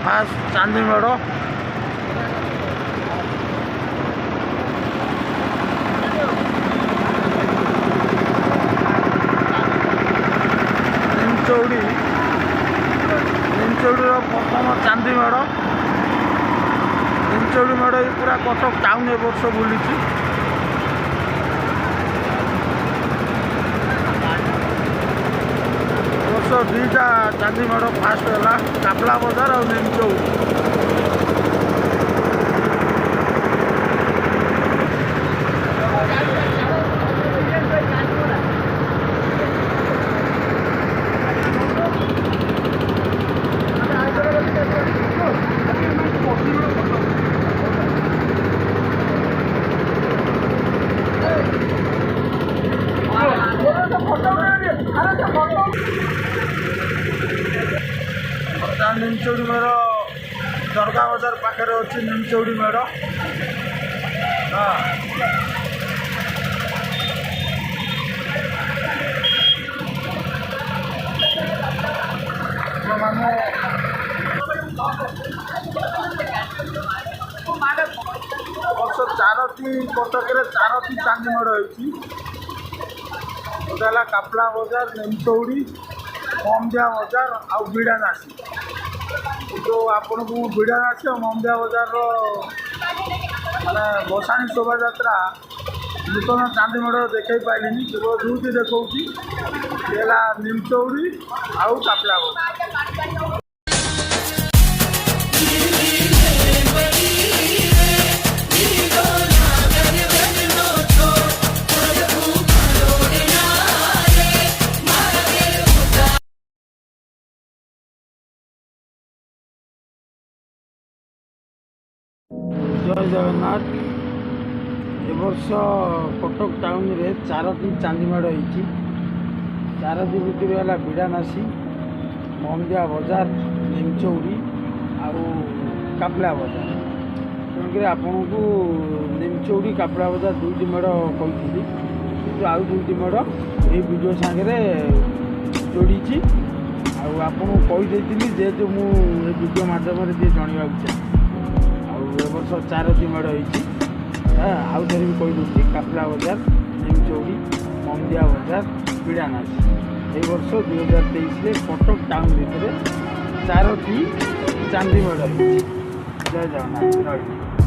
First ଚାନ୍ଦି ମେଢ଼ ନିମଚୌଡ଼ିର ପ୍ରଥମ ଚାନ୍ଦି ମେଢ଼। ନିମଚୌଡ଼ି ମେଢ଼ ବି ପୁରା କଟକ ଟାଉନ୍ ଏ ବର୍ଷ ବୁଲିଛି। ଏ ବର୍ଷ ଦୁଇଟା ଚାନ୍ଦି ମେଢ଼ ଫାଷ୍ଟ ହେଲା କାପଲା ବଜାର ଆଉ ନିମଚୌଡ଼ି। ନିମଚୌଡ଼ି ମେଢ଼ ଦରଗା ବଜାର ପାଖରେ ଅଛି ନିମଚୌଡ଼ି ମେଢ଼। ମାନେ ବର୍ଷ 4ଟି କଟକରେ 4ଟି ଚାନ୍ଦି ମେଢ଼ ହେଇଛି। ଗୋଟେ ହେଲା କାପଲା ବଜାର, ନିମଚୌଡ଼ି, ମମଦିଆ ବଜାର ଆଉ ବିଡ଼ାନାସୀ। କିନ୍ତୁ ଆପଣଙ୍କୁ ବିଡ଼ାନାସୀ ଆଉ ମମଦିଆ ବଜାରର ମାନେ ଭସାଣି ଶୋଭାଯାତ୍ରା ନୂତନ ଚାନ୍ଦି ମେଢ଼ ଦେଖାଇ ପାରିଲିନି। କେବଳ ଦୁଇଟି ଦେଖାଉଛି, ସେ ହେଲା ନିମଚୌଡ଼ି ଆଉ କାପଲା ବଜାର। ଜୟ ଜଗନ୍ନାଥ। ଏ ବର୍ଷ କଟକ ଟାଉନରେ 4ଟି ଚାନ୍ଦି ମେଢ଼ ହେଇଛି। 4ଟି ଭିତରୁ ହେଲା ବିଡ଼ାନାସୀ, ମମଦିଆ ବଜାର, ନିମଚୌଡ଼ି ଆଉ କାପଲା ବଜାର। ତେଣୁକରି ଆପଣଙ୍କୁ ନିମଚୌଡ଼ି କାପଲା ବଜାର 2ଟି ମେଢ଼ କହିଥିଲି, କିନ୍ତୁ ଆଉ 2ଟି ମେଢ଼ ଏଇ ଭିଡ଼ିଓ ସାଙ୍ଗରେ ଯୋଡ଼ିଛି। ଆଉ ଆପଣଙ୍କୁ କହିଦେଇଥିଲି, ଯେହେତୁ ମୁଁ ଏ ଭିଡ଼ିଓ ମାଧ୍ୟମରେ ଟିକେ ଜଣାଇବାକୁ ଚାହେଁ। ଏ ବର୍ଷ 4ଟି ମେଢ଼ ହେଇଛି। ଆଉ ଥରେ ବି କହିଦେଉଛି, କାପଲା ବଜାର, ନିମଚୌଡ଼ି, ମମଦିଆ ବଜାର, ବିଡ଼ାନାସୀ। এই ବର୍ଷ 2023ରେ କଟକ ଟାଉନ୍ ଭିତରେ 4ଟି ଚାନ୍ଦି ମେଢ଼ ହେଇଛି। ଜୟ ଜଗନ୍ନାଥ। ରହିଲି।